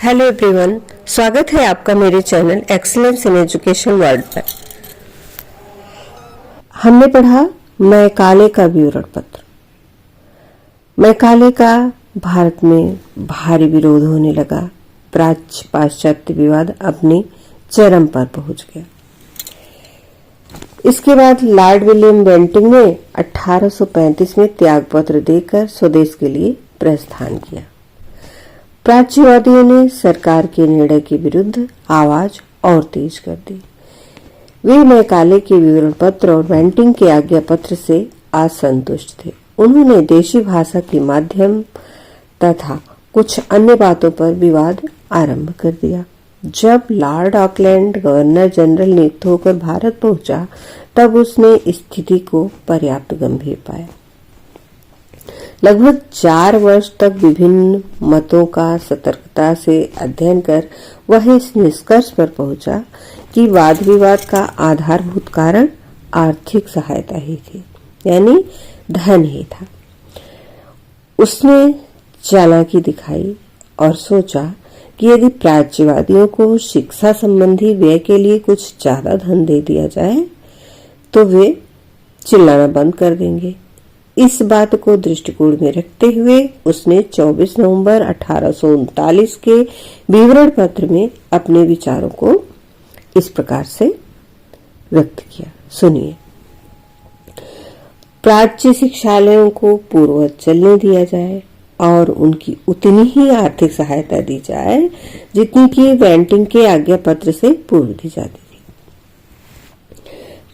Hello everyone, स्वागत है आपका मेरे channel excellence in education world पर। हमने पढ़ा मैकाले का विवरण पत्र। मैकाले का भारत में भारी विरोध होने लगा। प्राच्य पाश्चात्य विवाद अपने चरम पर पहुंच गया। इसके बाद लॉर्ड विलियम बेंटिंक ने 1835 में त्यागपत्र देकर स्वदेश के लिए प्रस्थान किया। प्राच्यवादियों ने सरकार के निर्णय के विरुद्ध आवाज और तेज कर दी। वे मैकाले के विवरण पत्र और बेंटिंक के आज्ञा पत्र से असंतुष्ट थे। उन्होंने देशी भाषा के माध्यम तथा कुछ अन्य बातों पर विवाद आरंभ कर दिया। जब लॉर्ड ऑकलैंड गवर्नर जनरल नियुक्त होकर भारत पहुंचा, तब उसने स्थिति को पर्याप्त गंभीर पाया। लगभग 4 वर्ष तक विभिन्न मतों का सतर्कता से अध्ययन कर वह इस निष्कर्ष पर पहुंचा कि वाद विवाद का आधारभूत कारण आर्थिक सहायता ही थी, यानी धन ही था। उसने चालाकी दिखाई और सोचा कि यदि प्राच्यवादियों को शिक्षा संबंधी व्यय के लिए कुछ ज्यादा धन दे दिया जाए तो वे चिल्लाना बंद कर देंगे। इस बात को दृष्टिकोण में रखते हुए उसने 24 नवंबर 1839 के विवरण पत्र में अपने विचारों को इस प्रकार से व्यक्त किया। सुनिए। प्राच्य शिक्षालयों को पूर्ववत चलने दिया जाए और उनकी उतनी ही आर्थिक सहायता दी जाए जितनी कि बेंटिंक के आज्ञा पत्र से पूर्व दी जाती थी।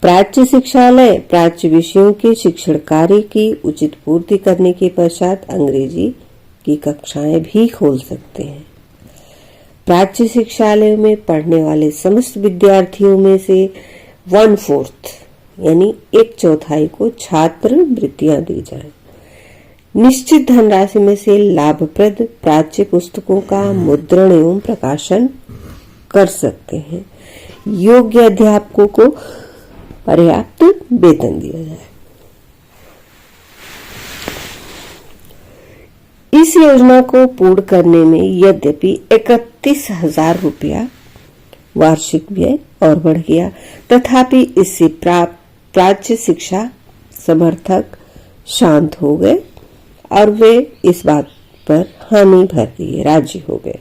प्राच्य शिक्षालय प्राच्य विषयों के शिक्षण कार्य की उचित पूर्ति करने के पश्चात अंग्रेजी की कक्षाएं भी खोल सकते हैं। प्राच्य शिक्षालयों में पढ़ने वाले समस्त विद्यार्थियों में से 1/4 यानी 1/4 को छात्र वृत्तियां दी जाएं। निश्चित धनराशि में से लाभप्रद प्राच्य पुस्तकों का मुद्रण एवं प्रकाशन कर सकते हैं। योग्य अध्यापकों को पर्याप्त वेतन दिया जाए। इस योजना को पूर्ण करने में यद्यपि 31,000 रुपया वार्षिक व्यय और बढ़ गया, तथापि इससे प्राच्य शिक्षा समर्थक शांत हो गए और वे इस बात पर हामी भर दिए राजी हो गए।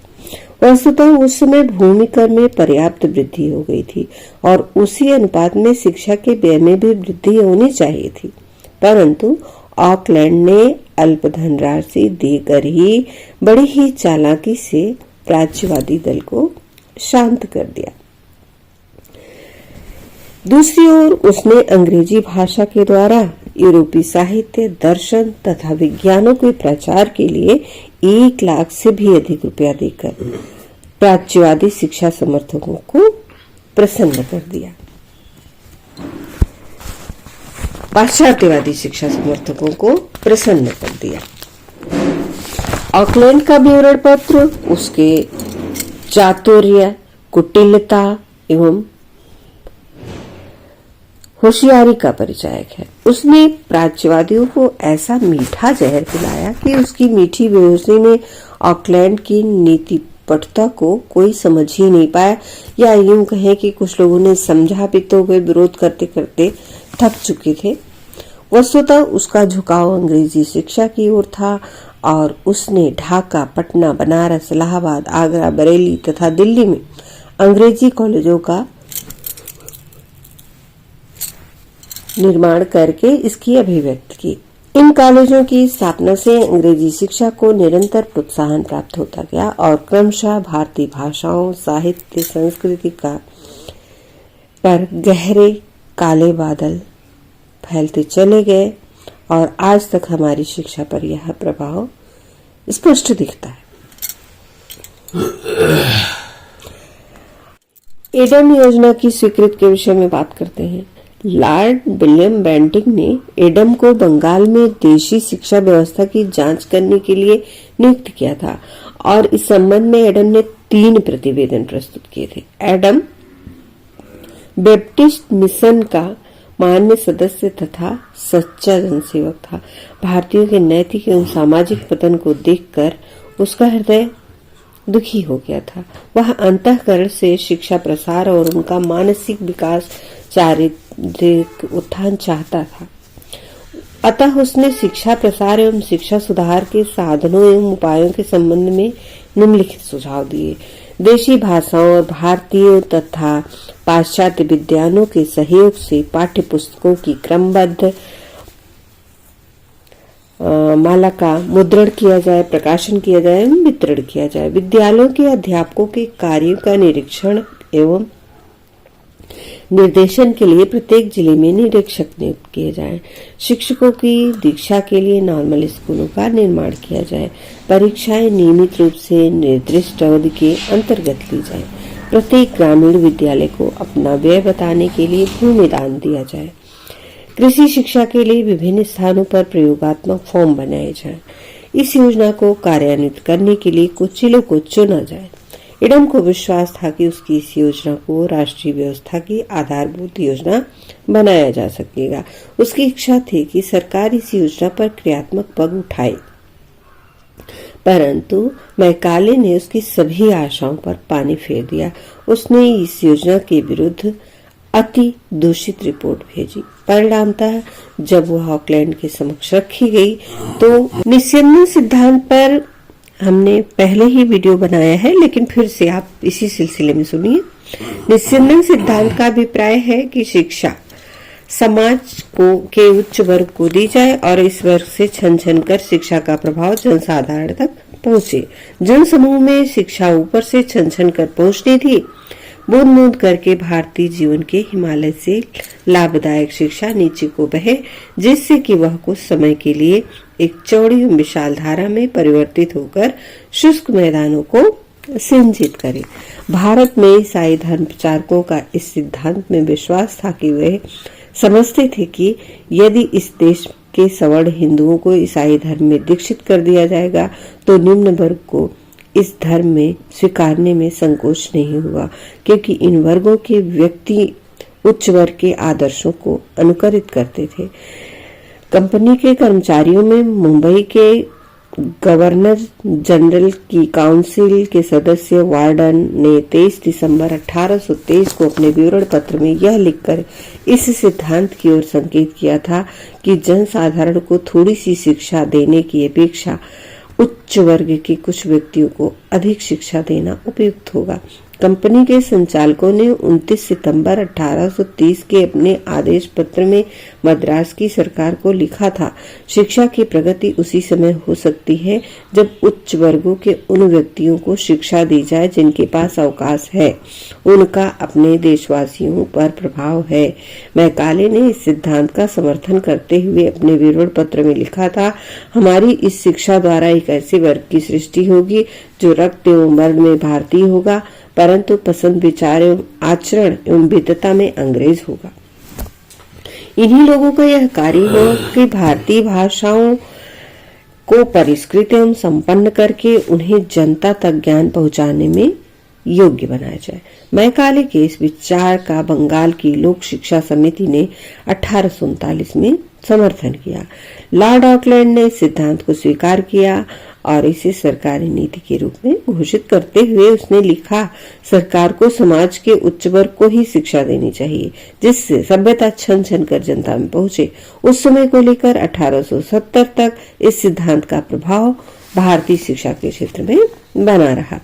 वस्तुतः उस समय भूमि कर में पर्याप्त वृद्धि हो गई थी और उसी अनुपात में शिक्षा के व्यय में भी वृद्धि होनी चाहिए थी, परंतु ऑकलैंड ने अल्प धनराशि देकर ही बड़ी ही चालाकी से प्राच्यवादी दल को शांत कर दिया। दूसरी ओर उसने अंग्रेजी भाषा के द्वारा यूरोपीय साहित्य, दर्शन तथा विज्ञानों के प्रचार के लिए 1 लाख से भी अधिक रुपया देकर प्राच्यवादी शिक्षा समर्थकों को प्रसन्न कर दिया। पाश्चात्यवादी शिक्षा समर्थकों को प्रसन्न कर दिया। ऑकलैंड का विवरण पत्र उसके चातुर्य, कुटिलता एवं होशियारी का परिचायक है। उसने प्राच्यवादियों को ऐसा मीठा जहर पिलाया कि उसकी मीठी बेहोशी में ऑकलैंड की नीतिपटुता को कोई समझ ही नहीं पाया, या यूं कहें कि कुछ लोगों ने समझा भी तो वे विरोध करते करते थक चुके थे। वस्तुतः उसका झुकाव अंग्रेजी शिक्षा की ओर था और उसने ढाका, पटना, बनारस, इलाहाबाद, आगरा, बरेली तथा दिल्ली में अंग्रेजी कॉलेजों का निर्माण करके इसकी अभिव्यक्ति की। इन कॉलेजों की स्थापना से अंग्रेजी शिक्षा को निरंतर प्रोत्साहन प्राप्त होता गया और क्रमशः भारतीय भाषाओं, साहित्य, संस्कृति का पर गहरे काले बादल फैलते चले गए और आज तक हमारी शिक्षा पर यह प्रभाव स्पष्ट दिखता है। एडम योजना की स्वीकृति के विषय में बात करते हैं। लॉर्ड विलियम बेंटिंक ने एडम को बंगाल में देशी शिक्षा व्यवस्था की जांच करने के लिए नियुक्त किया था और इस संबंध में एडम ने 3 प्रतिवेदन प्रस्तुत किए थे। एडम बैप्टिस्ट मिशन का मान्य सदस्य तथा सच्चा जनसेवक था। भारतीयों के नैतिक एवं सामाजिक पतन को देखकर उसका हृदय दुखी हो गया था। वह अंतःकरण से शिक्षा प्रसार और उनका मानसिक विकास, चारित्रिक उत्थान चाहता था। अतः उसने शिक्षा प्रसार एवं शिक्षा सुधार के साधनों एवं उपायों के संबंध में निम्नलिखित सुझाव दिए। देशी भाषाओं और भारतीय तथा पाश्चात्य विद्वानों के सहयोग से पाठ्य पुस्तकों की क्रमबद्ध माला का मुद्रण किया जाए, प्रकाशन किया जाए एवं वितरण किया जाए। विद्यालयों के अध्यापकों के कार्यों का निरीक्षण एवं निर्देशन के लिए प्रत्येक जिले में निरीक्षक नियुक्त किए जाएं। शिक्षकों की दीक्षा के लिए नॉर्मल स्कूलों का निर्माण किया जाए। परीक्षाएं नियमित रूप से निर्दिष्ट अवधि के अंतर्गत ली जाए। प्रत्येक ग्रामीण विद्यालय को अपना व्यय बताने के लिए भूमि दान दिया जाए। कृषि शिक्षा के लिए विभिन्न स्थानों पर प्रयोगात्मक फॉर्म बनाए जाएं। इस योजना को कार्यान्वित करने के लिए कुछ जिलों को चुना जाए। इडम को विश्वास था कि उसकी इस योजना को राष्ट्रीय व्यवस्था की आधारभूत योजना बनाया जा सकेगा। उसकी इच्छा थी कि सरकार इस योजना पर क्रियात्मक पग उठाए, परंतु मैकाले ने उसकी सभी आशाओं पर पानी फेर दिया। उसने इस योजना के विरुद्ध अति दूषित रिपोर्ट भेजी। परिणामतः जब वह ऑकलैंड के समक्ष रखी गई तो निस्यंदन सिद्धांत पर हमने पहले ही वीडियो बनाया है, लेकिन फिर से आप इसी सिलसिले में सुनिए। निस्यंदन सिद्धांत का अभिप्राय है कि शिक्षा समाज के उच्च वर्ग को दी जाए और इस वर्ग से छन छन कर शिक्षा का प्रभाव जनसाधारण तक पहुंचे। जन समूह में शिक्षा ऊपर से छन छन कर पहुंचनी थी। बूंद बूंद करके भारतीय जीवन के हिमालय से लाभदायक शिक्षा नीचे को बहे, जिससे कि वह कुछ समय के लिए एक चौड़ी विशाल धारा में परिवर्तित होकर शुष्क मैदानों को सिंचित करे। भारत में ईसाई धर्म प्रचारकों का इस सिद्धांत में विश्वास था कि वे समझते थे कि यदि इस देश के सवर्ण हिंदुओं को ईसाई धर्म में दीक्षित कर दिया जाएगा तो निम्न वर्ग को इस धर्म में स्वीकारने में संकोच नहीं हुआ, क्योंकि इन वर्गों के व्यक्ति उच्च वर्ग के आदर्शों को अनुकरित करते थे। कंपनी के कर्मचारियों में मुंबई के गवर्नर जनरल की काउंसिल के सदस्य वार्डन ने 23 दिसंबर 1823 को अपने विवरण पत्र में यह लिखकर इस सिद्धांत की ओर संकेत किया था कि जनसाधारण को थोड़ी सी शिक्षा देने की अपेक्षा उच्च वर्ग के कुछ व्यक्तियों को अधिक शिक्षा देना उपयुक्त होगा। कंपनी के संचालकों ने 29 सितंबर 1830 के अपने आदेश पत्र में मद्रास की सरकार को लिखा था, शिक्षा की प्रगति उसी समय हो सकती है जब उच्च वर्गों के उन व्यक्तियों को शिक्षा दी जाए जिनके पास अवकाश है, उनका अपने देशवासियों पर प्रभाव है। मैकाले ने इस सिद्धांत का समर्थन करते हुए अपने विवरण पत्र में लिखा था, हमारी इस शिक्षा द्वारा एक ऐसे वर्ग की सृष्टि होगी जो रक्त एवं वर्ण में भारतीय होगा, परंतु पसंद, विचार एवं आचरण एवं विद्वता में अंग्रेज होगा। इन्हीं लोगों का यह कार्य हो कि भारतीय भाषाओं को परिष्कृत एवं संपन्न करके उन्हें जनता तक ज्ञान पहुंचाने में योग्य बनाया जाए। मैकाले के इस विचार का बंगाल की लोक शिक्षा समिति ने 1839 में समर्थन किया। लॉर्ड ऑकलैंड ने इस सिद्धांत को स्वीकार किया और इसे सरकारी नीति के रूप में घोषित करते हुए उसने लिखा, सरकार को समाज के उच्च वर्ग को ही शिक्षा देनी चाहिए जिससे सभ्यता छन छन कर जनता में पहुंचे। उस समय को लेकर 1870 तक इस सिद्धांत का प्रभाव भारतीय शिक्षा के क्षेत्र में बना रहा।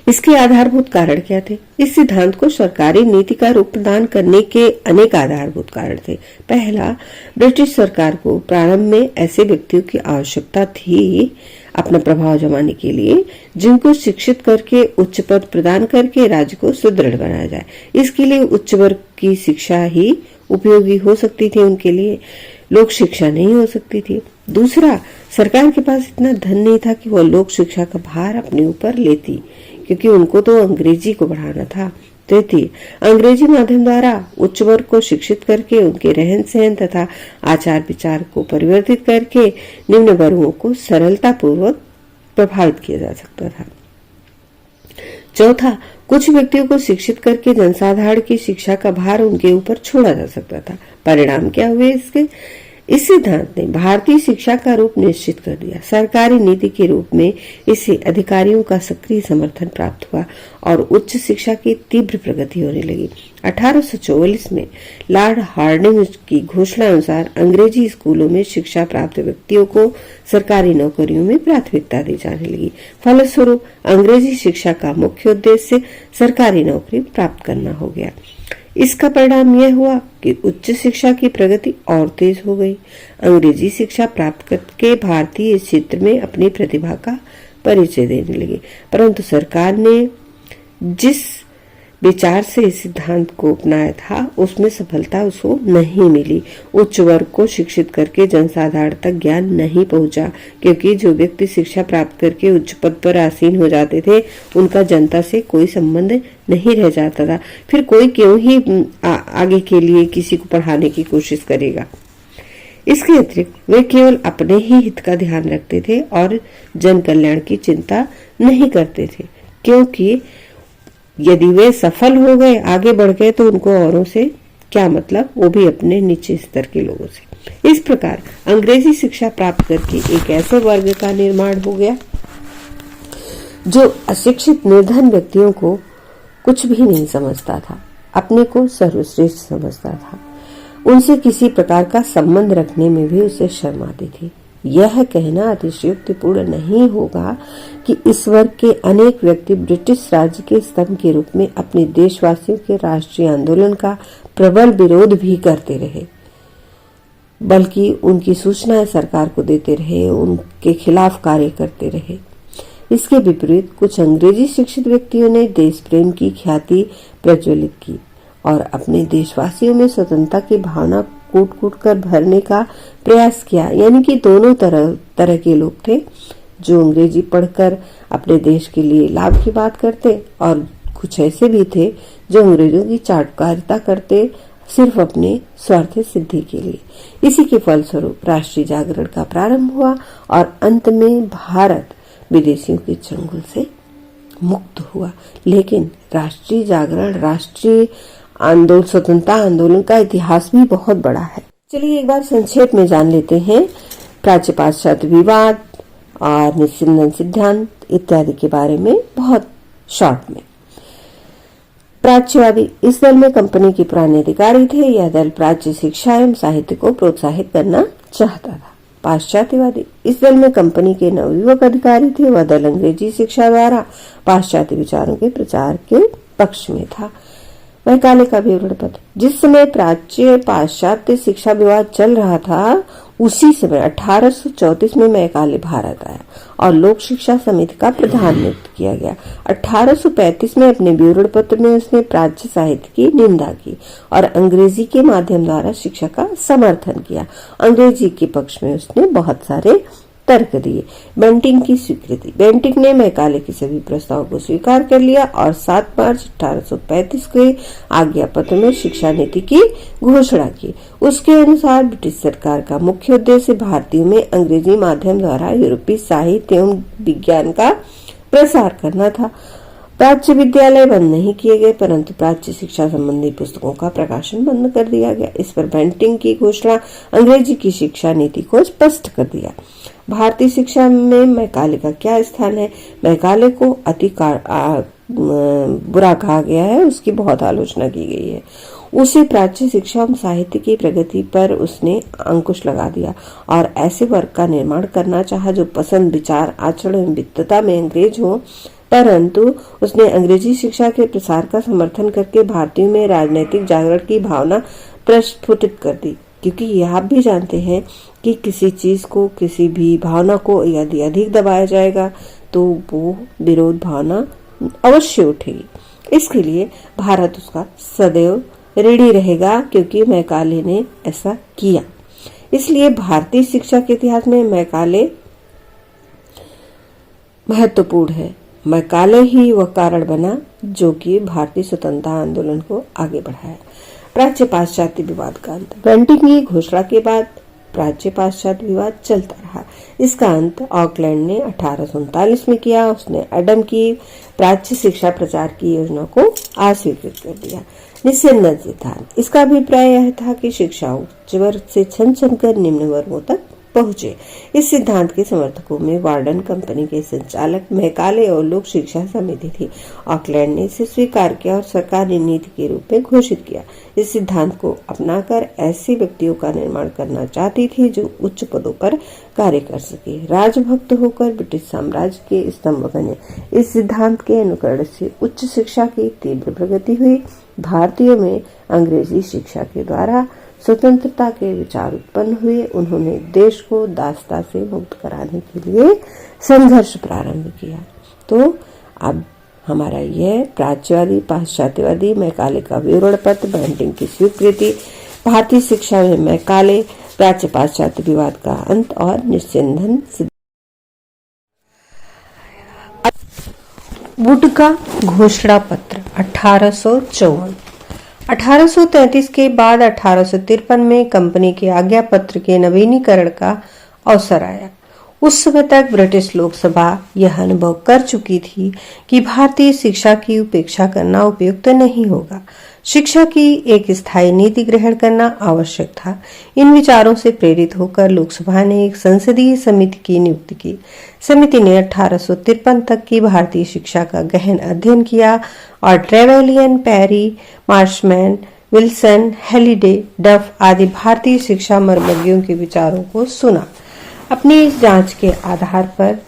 इसके आधारभूत कारण क्या थे? इस सिद्धांत को सरकारी नीति का रूप प्रदान करने के अनेक आधारभूत कारण थे। पहला, ब्रिटिश सरकार को प्रारंभ में ऐसे व्यक्तियों की आवश्यकता थी अपना प्रभाव जमाने के लिए जिनको शिक्षित करके उच्च पद प्रदान करके राज्य को सुदृढ़ बनाया जाए। इसके लिए उच्च वर्ग की शिक्षा ही उपयोगी हो सकती थी, उनके लिए लोक शिक्षा नहीं हो सकती थी। दूसरा, सरकार के पास इतना धन नहीं था कि वह लोक शिक्षा का भार अपने ऊपर लेती, क्योंकि उनको तो अंग्रेजी को बढ़ाना था। तृतीय, अंग्रेजी माध्यम द्वारा उच्च वर्ग को शिक्षित करके उनके रहन सहन तथा आचार विचार को परिवर्तित करके निम्न वर्गों को सरलता पूर्वक प्रभावित किया जा सकता था। चौथा, कुछ व्यक्तियों को शिक्षित करके जनसाधारण की शिक्षा का भार उनके ऊपर छोड़ा जा सकता था। परिणाम क्या हुए इसके? इस सिद्धांत ने भारतीय शिक्षा का रूप निश्चित कर दिया। सरकारी नीति के रूप में इसे अधिकारियों का सक्रिय समर्थन प्राप्त हुआ और उच्च शिक्षा की तीव्र प्रगति होने लगी। 1844 में लॉर्ड हार्डिंज की घोषणा अनुसार अंग्रेजी स्कूलों में शिक्षा प्राप्त व्यक्तियों को सरकारी नौकरियों में प्राथमिकता दी जाने लगी। फलस्वरूप अंग्रेजी शिक्षा का मुख्य उद्देश्य सरकारी नौकरी प्राप्त करना हो गया। इसका परिणाम यह हुआ कि उच्च शिक्षा की प्रगति और तेज हो गई। अंग्रेजी शिक्षा प्राप्त करके भारतीय क्षेत्र में अपनी प्रतिभा का परिचय देने लगे, परंतु सरकार ने जिस विचार से इस सिद्धांत को अपनाया था उसमें सफलता उसको नहीं मिली। उच्च वर्ग को शिक्षित करके जनसाधारण तक ज्ञान नहीं पहुंचा, क्योंकि जो व्यक्ति शिक्षा प्राप्त करके उच्च पद पर आसीन हो जाते थे उनका जनता से कोई संबंध नहीं रह जाता था। फिर कोई क्यों ही आगे के लिए किसी को पढ़ाने की कोशिश करेगा। इसके अतिरिक्त वे केवल अपने ही हित का ध्यान रखते थे और जन कल्याण की चिंता नहीं करते थे, क्योंकि यदि वे सफल हो गए, आगे बढ़ गए, तो उनको औरों से क्या मतलब, वो भी अपने नीचे स्तर के लोगों से। इस प्रकार अंग्रेजी शिक्षा प्राप्त करके एक ऐसे वर्ग का निर्माण हो गया जो अशिक्षित निर्धन व्यक्तियों को कुछ भी नहीं समझता था, अपने को सर्वश्रेष्ठ समझता था। उनसे किसी प्रकार का संबंध रखने में भी उसे शर्म आती थी। यह कहना अतिशयोक्तिपूर्ण नहीं होगा कि इस वर्ग के अनेक व्यक्ति ब्रिटिश राज्य के स्तंभ के रूप में अपने देशवासियों के राष्ट्रीय आंदोलन का प्रबल विरोध भी करते रहे, बल्कि उनकी सूचनाएं सरकार को देते रहे, उनके खिलाफ कार्य करते रहे। इसके विपरीत कुछ अंग्रेजी शिक्षित व्यक्तियों ने देश प्रेम की ख्याति प्रज्वलित की और अपने देशवासियों में स्वतंत्रता की भावना कूट कूट कर भरने का प्रयास किया। यानी कि दोनों तरह के लोग थे, जो अंग्रेजी पढ़कर अपने देश के लिए लाभ की बात करते और कुछ ऐसे भी थे जो अंग्रेजों की चाटुकारिता करते सिर्फ अपने स्वार्थ सिद्धि के लिए। इसी के फलस्वरूप राष्ट्रीय जागरण का प्रारंभ हुआ और अंत में भारत विदेशियों के चंगुल से मुक्त हुआ। लेकिन राष्ट्रीय जागरण, राष्ट्रीय आंदोलन, स्वतंत्रता आंदोलन का इतिहास भी बहुत बड़ा है। चलिए एक बार संक्षेप में जान लेते हैं प्राच्य पाश्चात्य विवाद और निस्सिंदन सिद्धांत इत्यादि के बारे में बहुत शॉर्ट में। प्राच्यवादी इस दल में कंपनी के पुराने अधिकारी थे। यह दल प्राच्य शिक्षा एवं साहित्य को प्रोत्साहित करना चाहता था। पाश्चात्यवादी इस दल में कंपनी के नवयुवक अधिकारी थे। वह दल अंग्रेजी शिक्षा द्वारा पाश्चात्य विचारों के प्रचार के पक्ष में था। मैकाले का विवरण पत्र। जिस समय प्राच्य पाश्चात्य शिक्षा विवाद चल रहा था, उसी समय 1834 में मैकाले भारत आया और लोक शिक्षा समिति का प्रधान नियुक्त किया गया। 1835 में अपने विवरण पत्र में उसने प्राच्य साहित्य की निंदा की और अंग्रेजी के माध्यम द्वारा शिक्षा का समर्थन किया। अंग्रेजी के पक्ष में उसने बहुत सारे तर्क दिए। बेंटिंग की स्वीकृति। बेंटिंग ने मैकाले के सभी प्रस्तावों को स्वीकार कर लिया और 7 मार्च 1835 के आज्ञा पत्र में शिक्षा नीति की घोषणा की। उसके अनुसार ब्रिटिश सरकार का मुख्य उद्देश्य भारतीयों में अंग्रेजी माध्यम द्वारा यूरोपीय साहित्य एवं विज्ञान का प्रसार करना था। प्राच्य विद्यालय बंद नहीं किए गए, परंतु प्राच्य शिक्षा संबंधी पुस्तकों का प्रकाशन बंद कर दिया गया। इस पर बेंटिंग की घोषणा अंग्रेजी की शिक्षा नीति को स्पष्ट कर दिया। भारतीय शिक्षा में मैकाले का क्या स्थान है? मैकाले को अति बुरा कहा गया है, उसकी बहुत आलोचना की गई है। उसे प्राच्य शिक्षा एवं साहित्य की प्रगति पर उसने अंकुश लगा दिया और ऐसे वर्ग का निर्माण करना चाहा जो पसंद, विचार, आचरण एवं विद्वता में अंग्रेज हो, परंतु उसने अंग्रेजी शिक्षा के प्रसार का समर्थन करके भारतीयों में राजनीतिक जागरण की भावना प्रस्फुटित कर दी। क्योंकि यह आप भी जानते हैं कि किसी चीज को, किसी भी भावना को यदि अधिक दबाया जाएगा तो वो विरोध भावना अवश्य उठेगी। इसके लिए भारत उसका सदैव ऋणी रहेगा, क्योंकि मैकाले ने ऐसा किया। इसलिए भारतीय शिक्षा के इतिहास में मैकाले महत्वपूर्ण है। मैकाले ही वह कारण बना जो कि भारतीय स्वतंत्रता आंदोलन को आगे बढ़ाया। प्राच्य पाश्चात्य विवाद का अंत। बेंटिंग की घोषणा के बाद प्राच्य पाश्चात्य विवाद चलता रहा। इसका अंत ऑकलैंड ने 1839 में किया। उसने एडम की प्राच्य शिक्षा प्रचार की योजना को अस्वीकृत कर दिया। निस्यंदन सिद्धांत। इसका अभिप्राय यह था कि शिक्षा उच्च वर्ग से छन छन कर निम्न वर्गों तक पहुंचे। इस सिद्धांत के समर्थकों में वार्डन कंपनी के संचालक मैकाले और लोक शिक्षा समिति थी। ऑकलैंड ने इसे स्वीकार किया और सरकारी नीति के रूप में घोषित किया। इस सिद्धांत को अपनाकर ऐसे व्यक्तियों का निर्माण करना चाहती थी जो उच्च पदों पर कार्य कर सके, राजभक्त होकर ब्रिटिश साम्राज्य के स्तंभ बने। इस सिद्धांत के अनुकरण से उच्च शिक्षा की तीव्र प्रगति हुई। भारतीयों में अंग्रेजी शिक्षा के द्वारा स्वतंत्रता के विचार उत्पन्न हुए। उन्होंने देश को दासता से मुक्त कराने के लिए संघर्ष प्रारंभ किया। तो अब हमारा यह प्राच्यवादी पाश्चात्यवादी मैकाले का विवरण पत्र, बैंटिंग की स्वीकृति, भारतीय शिक्षा में मैकाले, प्राच्य पाश्चात्य विवाद का अंत और निस्यंदन सिद्धांत। वुड का घोषणा पत्र 1854। 1833 के बाद 1853 में कंपनी के आज्ञा पत्र के नवीनीकरण का अवसर आया। उस समय तक ब्रिटिश लोकसभा यह अनुभव कर चुकी थी कि भारतीय शिक्षा की उपेक्षा करना उपयुक्त नहीं होगा। शिक्षा की एक स्थायी नीति ग्रहण करना आवश्यक था। इन विचारों से प्रेरित होकर लोकसभा ने एक संसदीय समिति की नियुक्ति की। समिति ने 1853 तक की भारतीय शिक्षा का गहन अध्ययन किया और Trevelyan, peri, Marshman, Wilson, Halliday, डफ आदि भारतीय शिक्षा मर्मज्ञों के विचारों को सुना। अपनी इस जांच के आधार पर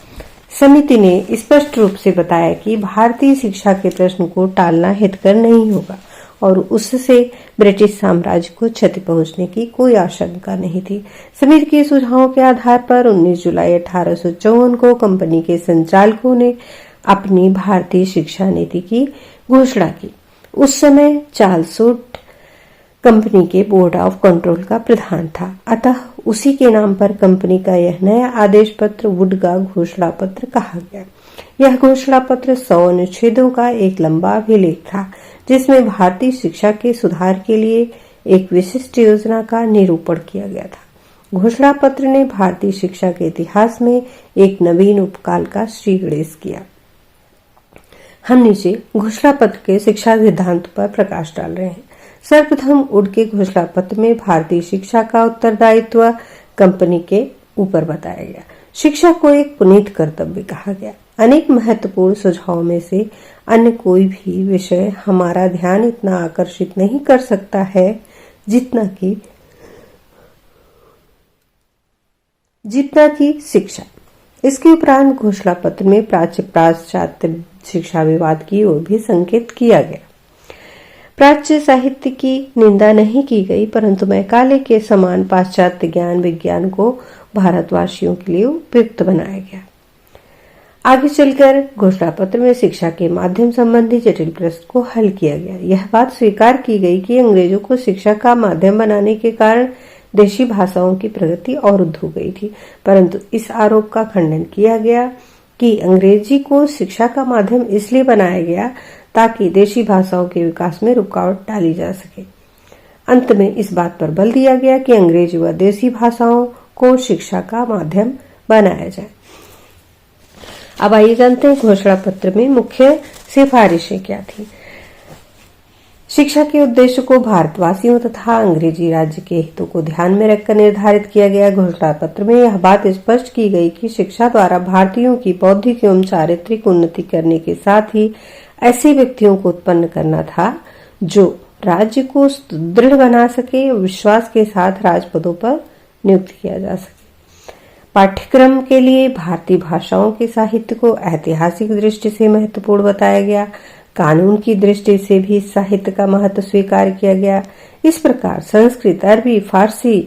समिति ने स्पष्ट रूप से बताया कि भारतीय शिक्षा के प्रश्न को टालना हितकर नहीं होगा और उससे ब्रिटिश साम्राज्य को क्षति पहुंचने की कोई आशंका नहीं थी। समिति के सुझावों के आधार पर 19 जुलाई 1854 को कंपनी के संचालकों ने अपनी भारतीय शिक्षा नीति की घोषणा की। उस समय चार्ल्स वुड कंपनी के बोर्ड ऑफ कंट्रोल का प्रधान था, अतः उसी के नाम पर कंपनी का यह नया आदेश पत्र वुड का घोषणा पत्र कहा गया। यह घोषणा पत्र 100 अनुच्छेदों का एक लंबा अभिलेख था, जिसमें भारतीय शिक्षा के सुधार के लिए एक विशिष्ट योजना का निरूपण किया गया था। घोषणा पत्र ने भारतीय शिक्षा के इतिहास में एक नवीन उपकाल का श्रीगणेश किया। हम नीचे घोषणा पत्र के शिक्षा सिद्धांत पर प्रकाश डाल रहे हैं। सर्वप्रथम वुड के घोषणा पत्र में भारतीय शिक्षा का उत्तरदायित्व कंपनी के ऊपर बताया गया। शिक्षा को एक पुनीत कर्तव्य कहा गया। अनेक महत्वपूर्ण सुझावों में से अन्य कोई भी विषय हमारा ध्यान इतना आकर्षित नहीं कर सकता है जितना कि शिक्षा। इसके उपरांत घोषणा पत्र में प्राच्य पाश्चात्य शिक्षा विवाद की ओर भी संकेत किया गया। प्राच्य साहित्य की निंदा नहीं की गई, परंतु मैकाले के समान पाश्चात्य ज्ञान विज्ञान को भारतवासियों के लिए उपयुक्त बनाया गया। आगे चलकर घोषणा पत्र में शिक्षा के माध्यम संबंधी जटिल प्रश्न को हल किया गया। यह बात स्वीकार की गई कि अंग्रेजों को शिक्षा का माध्यम बनाने के कारण देशी भाषाओं की प्रगति अवरुद्ध हो गई थी, परंतु इस आरोप का खंडन किया गया कि अंग्रेजी को शिक्षा का माध्यम इसलिए बनाया गया ताकि देशी भाषाओं के विकास में रुकावट डाली जा सके। अंत में इस बात पर बल दिया गया कि अंग्रेजी व देसी भाषाओं को शिक्षा का माध्यम बनाया जाए। अब आइए जानते हैं घोषणा पत्र में मुख्य सिफारिशें क्या थी। शिक्षा के उद्देश्य को भारतवासियों तथा अंग्रेजी राज्य के हितों को ध्यान में रखकर निर्धारित किया गया। घोषणा पत्र में यह बात स्पष्ट की गई कि शिक्षा द्वारा भारतीयों की बौद्धिक एवं चारित्रिक उन्नति करने के साथ ही ऐसे व्यक्तियों को उत्पन्न करना था जो राज्य को सुदृढ़ बना सके और विश्वास के साथ राजपदों पर नियुक्त किया जा सके। पाठ्यक्रम के लिए भारतीय भाषाओं के साहित्य को ऐतिहासिक दृष्टि से महत्वपूर्ण बताया गया। कानून की दृष्टि से भी साहित्य का महत्व स्वीकार किया गया। इस प्रकार संस्कृत, अरबी, फारसी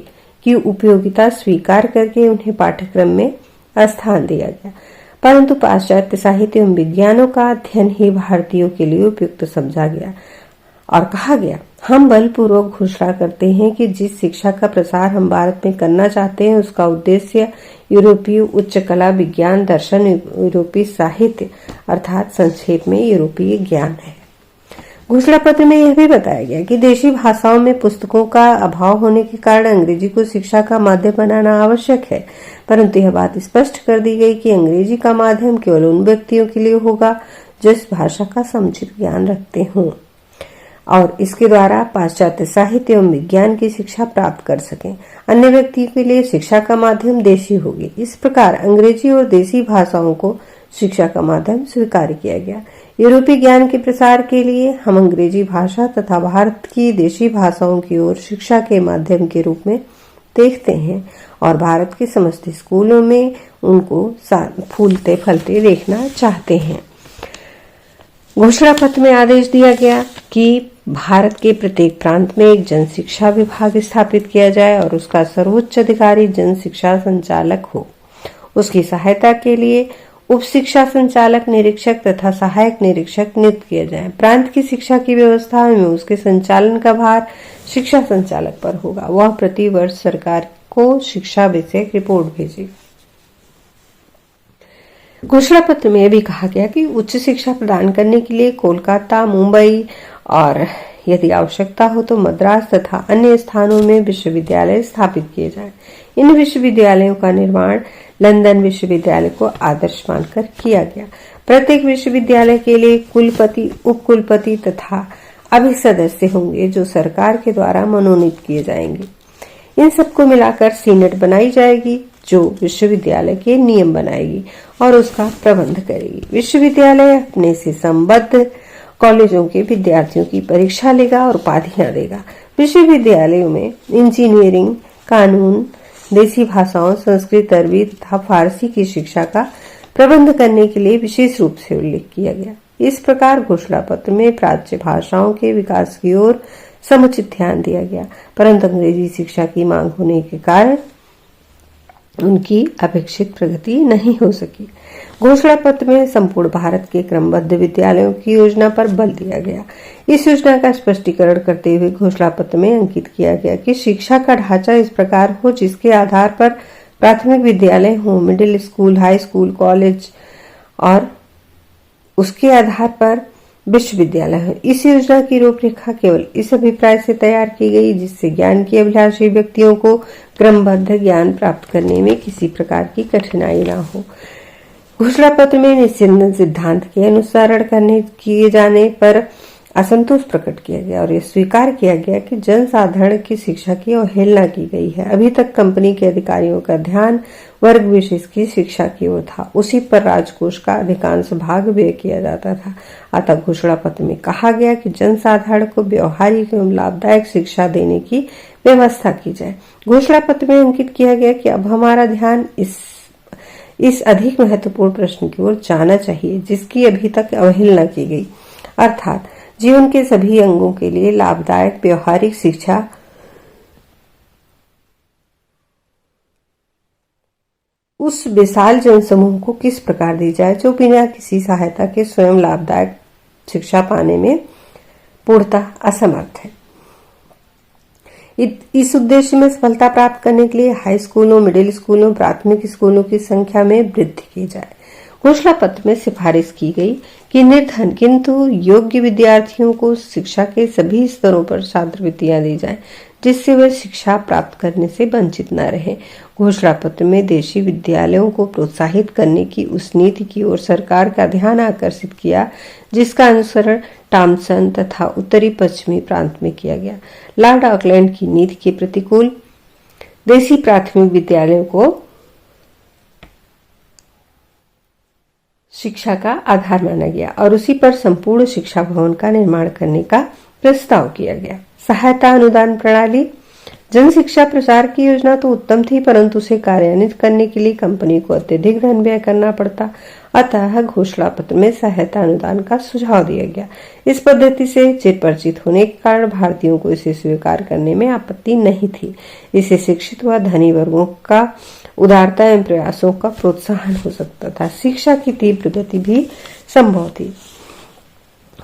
की उपयोगिता स्वीकार करके उन्हें पाठ्यक्रम में स्थान दिया गया, परंतु पाश्चात्य साहित्य एवं विज्ञानों का अध्ययन ही भारतीयों के लिए उपयुक्त समझा गया और कहा गया, हम बलपूर्वक घोषणा करते हैं कि जिस शिक्षा का प्रसार हम भारत में करना चाहते हैं उसका उद्देश्य यूरोपीय उच्च कला, विज्ञान, दर्शन, यूरोपीय साहित्य अर्थात संक्षेप में यूरोपीय ज्ञान है। घोषणा पत्र में यह भी बताया गया कि देशी भाषाओं में पुस्तकों का अभाव होने के कारण अंग्रेजी को शिक्षा का माध्यम बनाना आवश्यक है, परंतु यह बात स्पष्ट कर दी गई कि अंग्रेजी का माध्यम केवल उन व्यक्तियों के लिए होगा जो इस भाषा का समुचित ज्ञान रखते हों। और इसके द्वारा पाश्चात्य साहित्य एवं विज्ञान की शिक्षा प्राप्त कर सकें। अन्य व्यक्तियों के लिए शिक्षा का माध्यम देशी होगी। इस प्रकार अंग्रेजी और देसी भाषाओं को शिक्षा का माध्यम स्वीकार किया गया। यूरोपीय ज्ञान के प्रसार के लिए हम अंग्रेजी भाषा तथा भारत की देशी भाषाओं की ओर शिक्षा के माध्यम के रूप में देखते हैं और भारत के समस्त स्कूलों में उनको फूलते फलते देखना चाहते हैं। घोषणा पत्र में आदेश दिया गया कि भारत के प्रत्येक प्रांत में एक जन शिक्षा विभाग स्थापित किया जाए और उसका सर्वोच्च अधिकारी जन शिक्षा संचालक हो। उसकी सहायता के लिए उप शिक्षा संचालक, निरीक्षक तथा सहायक निरीक्षक नियुक्त किए जाएं। प्रांत की शिक्षा की व्यवस्था में उसके संचालन का भार शिक्षा संचालक पर होगा। वह प्रति वर्ष सरकार को शिक्षा विषयक रिपोर्ट भेजे। घोषणा पत्र में भी कहा गया कि उच्च शिक्षा प्रदान करने के लिए कोलकाता, मुंबई और यदि आवश्यकता हो तो मद्रास तथा अन्य स्थानों में विश्वविद्यालय स्थापित किए जाएं। इन विश्वविद्यालयों का निर्माण लंदन विश्वविद्यालय को आदर्श मानकर किया गया। प्रत्येक विश्वविद्यालय के लिए कुलपति, उपकुलपति तथा अभी सदस्य होंगे जो सरकार के द्वारा मनोनीत किए जाएंगे। इन सबको मिलाकर सीनेट बनाई जाएगी जो विश्वविद्यालय के नियम बनाएगी और उसका प्रबंध करेगी। विश्वविद्यालय अपने से संबद्ध कॉलेजों के विद्यार्थियों की परीक्षा लेगा और उपाधियां देगा। विश्वविद्यालयों में इंजीनियरिंग, कानून, देसी भाषाओं, संस्कृत, अरबी तथा फारसी की शिक्षा का प्रबंध करने के लिए विशेष रूप से उल्लेख किया गया। इस प्रकार घोषणा पत्र में प्राच्य भाषाओं के विकास की ओर समुचित ध्यान दिया गया, परंतु अंग्रेजी शिक्षा की मांग होने के कारण उनकी अपेक्षित प्रगति नहीं हो सकी। घोषणा पत्र में संपूर्ण भारत के क्रमबद्ध विद्यालयों की योजना पर बल दिया गया। इस योजना का स्पष्टीकरण करते हुए घोषणा पत्र में अंकित किया गया कि शिक्षा का ढांचा इस प्रकार हो जिसके आधार पर प्राथमिक विद्यालय हो, middle school, high school, college और उसके आधार पर विश्वविद्यालय है। इस योजना की रूपरेखा केवल इस अभिप्राय से तैयार की गई जिससे ज्ञान की अभिलाषी व्यक्तियों को क्रमबद्ध ज्ञान प्राप्त करने में किसी प्रकार की कठिनाई न हो। घोषणा पत्र में निस्यंदन सिद्धांत के अनुसरण किए जाने पर असंतोष प्रकट किया गया और यह स्वीकार किया गया कि जनसाधारण की शिक्षा की अवहेलना की गई है। अभी तक कंपनी के अधिकारियों का ध्यान वर्ग विशेष की शिक्षा की ओर था, उसी पर राजकोष का अधिकांश भाग व्यय किया जाता था। अतः घोषणा पत्र में कहा गया कि जनसाधारण को व्यवहारिक एवं लाभदायक शिक्षा देने की व्यवस्था की जाए। घोषणा पत्र में अंकित किया गया कि अब हमारा ध्यान इस अधिक महत्वपूर्ण प्रश्न की ओर जाना चाहिए जिसकी अभी तक अवहेलना की गई, अर्थात जीवन के सभी अंगों के लिए लाभदायक व्यवहारिक शिक्षा उस विशाल जनसमूह को किस प्रकार दी जाए जो बिना किसी सहायता के स्वयं लाभदायक शिक्षा पाने में पूर्णतः असमर्थ है। इस उद्देश्य में सफलता प्राप्त करने के लिए हाई स्कूलों, मिडिल स्कूलों, प्राथमिक स्कूलों की संख्या में वृद्धि की जाए। घोषणा पत्र में सिफारिश की गई कि निर्धन किंतु योग्य विद्यार्थियों को शिक्षा के सभी स्तरों पर छात्रवृत्तियां दी जाएं, जिससे वे शिक्षा प्राप्त करने से वंचित न रहे। घोषणा पत्र में देशी विद्यालयों को प्रोत्साहित करने की उस नीति की ओर सरकार का ध्यान आकर्षित किया जिसका अनुसरण टॉमसन तथा उत्तरी पश्चिमी प्रांत में किया गया। लॉर्ड ऑकलैंड की नीति के प्रतिकूल देशी प्राथमिक विद्यालयों को शिक्षा का आधार माना गया और उसी पर संपूर्ण शिक्षा भवन का निर्माण करने का प्रस्ताव किया गया। सहायता अनुदान प्रणाली। जन शिक्षा प्रसार की योजना तो उत्तम थी, परंतु उसे कार्यान्वित करने के लिए कंपनी को अत्यधिक धन व्यय करना पड़ता। अतः घोषणा पत्र में सहायता अनुदान का सुझाव दिया गया। इस पद्धति से चिर परिचित होने के कारण भारतीयों को इसे स्वीकार करने में आपत्ति नहीं थी। इससे शिक्षित व धनी वर्गों का उदारता एवं प्रयासों का प्रोत्साहन हो सकता था। शिक्षा की तीव्र गति भी संभव थी,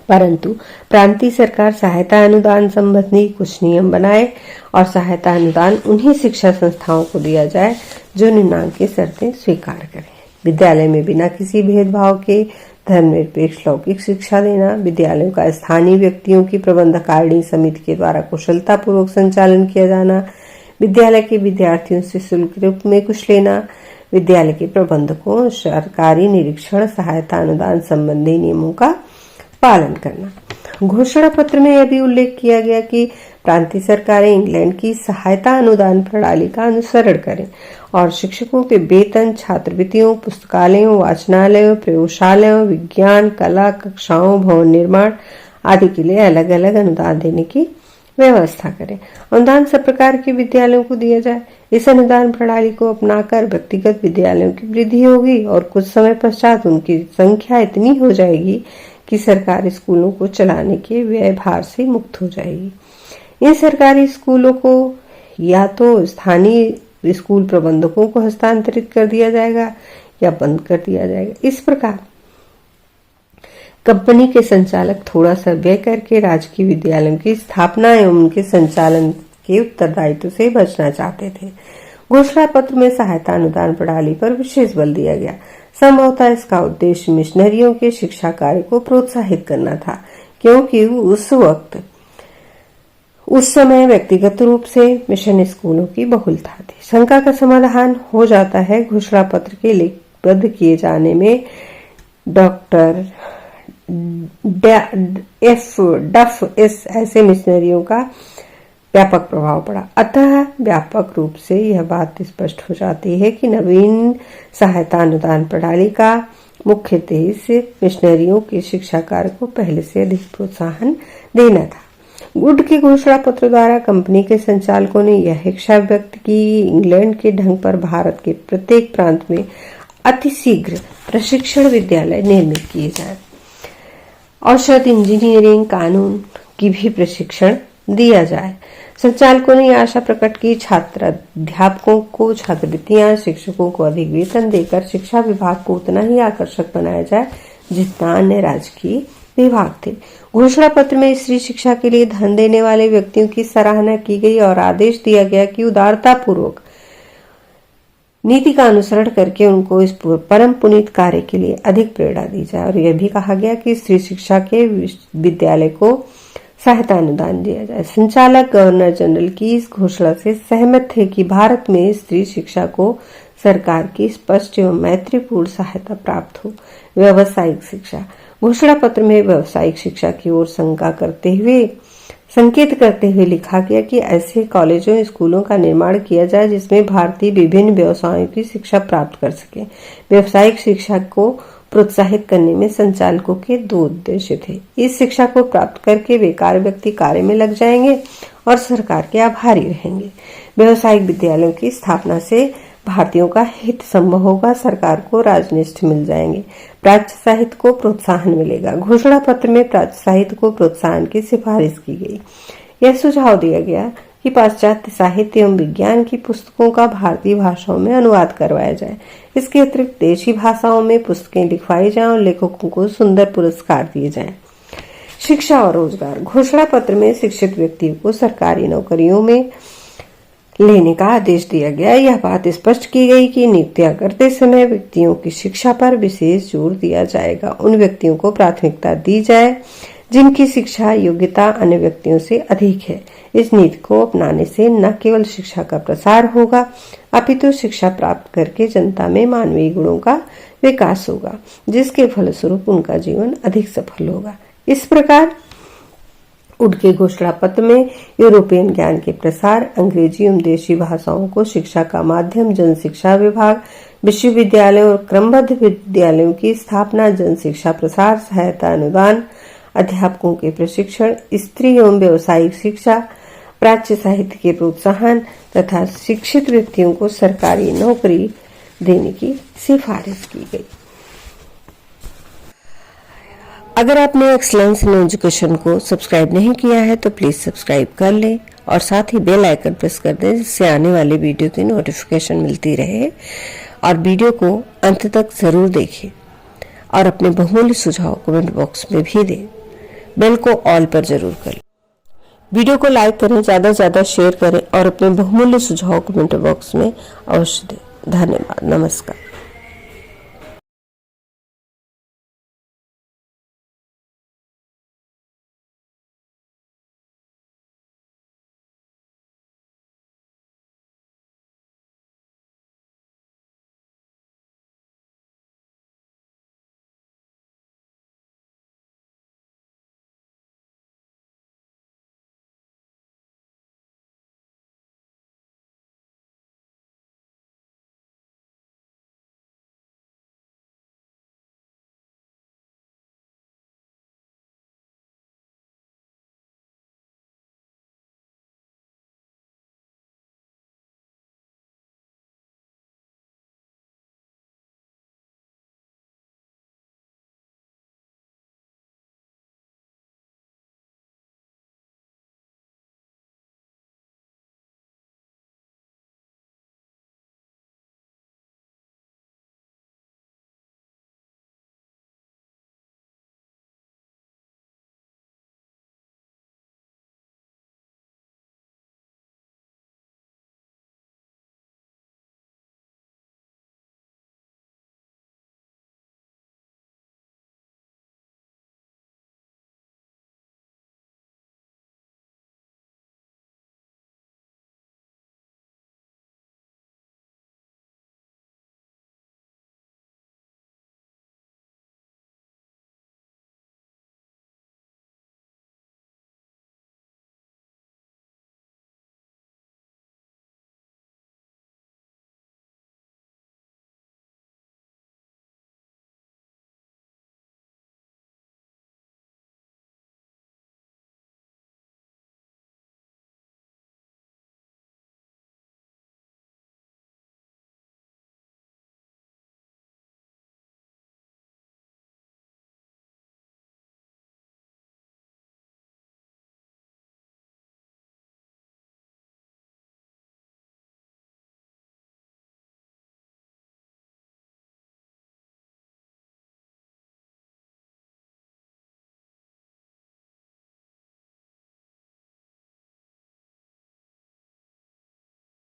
परंतु प्रांतीय सरकार सहायता अनुदान संबंधी कुछ नियम बनाए और सहायता अनुदान उन्हीं शिक्षा संस्थाओं को दिया जाए जो निम्नांकित शर्तें स्वीकार करें। विद्यालय में बिना किसी भेदभाव के धर्मनिरपेक्ष लौकिक शिक्षा देना, विद्यालयों का स्थानीय व्यक्तियों की प्रबंधकारिणी समिति के द्वारा कुशलता पूर्वक संचालन किया जाना, विद्यालय के विद्यार्थियों से शुल्क रूप में कुछ लेना, विद्यालय के प्रबंधकों सरकारी निरीक्षण सहायता अनुदान संबंधी नियमों का पालन करना। घोषणा पत्र में यह भी उल्लेख किया गया कि प्रांतीय सरकारें इंग्लैंड की सहायता अनुदान प्रणाली का अनुसरण करें और शिक्षकों के वेतन, छात्रवृत्तियों, पुस्तकालयों, वाचनालयों, प्रयोगशालाओं, विज्ञान, कला कक्षाओं, भवन निर्माण आदि के लिए अलग अलग अनुदान देने की व्यवस्था करें। अनुदान सब प्रकार के विद्यालयों को दिया जाए। इस अनुदान प्रणाली को अपनाकर व्यक्तिगत विद्यालयों की वृद्धि होगी और कुछ समय पश्चात उनकी संख्या इतनी हो जाएगी कि सरकारी स्कूलों को चलाने के व्यय भार से मुक्त हो जाएगी। इन सरकारी स्कूलों को या तो स्थानीय स्कूल प्रबंधकों को हस्तांतरित कर दिया जाएगा या बंद कर दिया जाएगा। इस प्रकार कंपनी के संचालक थोड़ा सा व्यय करके राजकीय विद्यालयों की स्थापना एवं उनके संचालन के उत्तरदायित्व से बचना चाहते थे। घोषणा पत्र में सहायता अनुदान प्रणाली पर विशेष बल दिया गया। संभवतः इसका उद्देश्य मिशनरियों के शिक्षा कार्य को प्रोत्साहित करना था, क्योंकि उस समय व्यक्तिगत रूप से मिशन स्कूलों की बहुलता थी। शंका का समाधान हो जाता है। घोषणा पत्र के लिपिबद्ध किए जाने में डॉक्टर डफ ऐसे मिशनरियों का व्यापक प्रभाव पड़ा। अतः व्यापक रूप से यह बात स्पष्ट हो जाती है कि नवीन सहायता अनुदान प्रणाली का मुख्य उद्देश्य मिशनरियों के शिक्षा कार्य को पहले से अधिक प्रोत्साहन देना था। गुड के घोषणा पत्र द्वारा कंपनी के संचालकों ने यह इच्छा व्यक्त की इंग्लैंड के ढंग पर भारत के प्रत्येक प्रांत में अतिशीघ्र प्रशिक्षण विद्यालय निर्मित किए जाए। औषध, इंजीनियरिंग, कानून की भी प्रशिक्षण दिया जाए। संचालकों ने आशा प्रकट की छात्राध्यापकों को छात्रवृत्तियां, शिक्षकों को अधिक वेतन देकर शिक्षा विभाग को उतना ही आकर्षक बनाया जाए जितना अन्य राजकीय विभाग थे। घोषणा पत्र में स्त्री शिक्षा के लिए धन देने वाले व्यक्तियों की सराहना की गई और आदेश दिया गया कि उदारता पूर्वक नीति का अनुसरण करके उनको इस परम पुनीत कार्य के लिए अधिक प्रेरणा दी जाए। और यह भी कहा गया कि स्त्री शिक्षा के विद्यालय को सहायता अनुदान दिया जाए। संचालक गवर्नर जनरल की इस घोषणा से सहमत थे कि भारत में स्त्री शिक्षा को सरकार की स्पष्ट एवं मैत्रीपूर्ण सहायता प्राप्त हो। व्यावसायिक शिक्षा घोषणा पत्र में व्यावसायिक शिक्षा की ओर संकेत करते हुए लिखा गया कि ऐसे कॉलेजों, स्कूलों का निर्माण किया जाए जिसमें भारतीय विभिन्न व्यवसायों की शिक्षा प्राप्त कर सके। व्यावसायिक शिक्षा को प्रोत्साहित करने में संचालकों के दो उद्देश्य थे। इस शिक्षा को प्राप्त करके बेकार व्यक्ति कार्य में लग जाएंगे और सरकार के आभारी रहेंगे। व्यावसायिक विद्यालयों की स्थापना से भारतीयों का हित संभव होगा, सरकार को राजनिष्ठ मिल जाएंगे, प्राच्य साहित्य को प्रोत्साहन मिलेगा। घोषणा पत्र में प्राच्य साहित्य को प्रोत्साहन की सिफारिश की गई। यह सुझाव दिया गया कि पाश्चात्य साहित्य एवं विज्ञान की पुस्तकों का भारतीय भाषाओं में अनुवाद करवाया जाए। इसके अतिरिक्त देशी भाषाओं में पुस्तकें लिखवाई जाएं और लेखकों को सुंदर पुरस्कार दिए जाएं। शिक्षा और रोजगार घोषणा पत्र में शिक्षित व्यक्तियों को सरकारी नौकरियों में लेने का आदेश दिया गया। यह बात स्पष्ट की गई कि नियुक्तियां करते समय व्यक्तियों की शिक्षा पर विशेष जोर दिया जाएगा। उन व्यक्तियों को प्राथमिकता दी जाए जिनकी शिक्षा योग्यता अन्य व्यक्तियों से अधिक है। इस नीति को अपनाने से न केवल शिक्षा का प्रसार होगा, अपितु शिक्षा प्राप्त करके जनता में मानवीय गुणों का विकास होगा, जिसके फलस्वरूप उनका जीवन अधिक सफल होगा। इस प्रकार उनके घोषणा पत्र में यूरोपियन ज्ञान के प्रसार, अंग्रेजी एवं देशी भाषाओं को शिक्षा का माध्यम, जन शिक्षा विभाग, विश्वविद्यालयों और क्रमबद्ध विद्यालयों की स्थापना, जन शिक्षा प्रसार, सहायता अनुदान, अध्यापकों के प्रशिक्षण, स्त्री एवं व्यावसायिक शिक्षा, प्राच्य साहित्य के प्रोत्साहन तथा शिक्षित व्यक्तियों को सरकारी नौकरी देने की सिफारिश की गई। अगर आपने एक्सीलेंस इन एजुकेशन को सब्सक्राइब नहीं किया है तो प्लीज सब्सक्राइब कर लें और साथ ही बेल आइकन प्रेस कर दें, जिससे आने वाले वीडियो की नोटिफिकेशन मिलती रहे। और वीडियो को अंत तक जरूर देखें और अपने बहुमूल्य सुझाव कमेंट बॉक्स में भी दें। बेल को ऑल पर जरूर करें। वीडियो को लाइक करें, ज्यादा से ज्यादा शेयर करें और अपने बहुमूल्य सुझाव कमेंट बॉक्स में अवश्य दें। धन्यवाद। नमस्कार।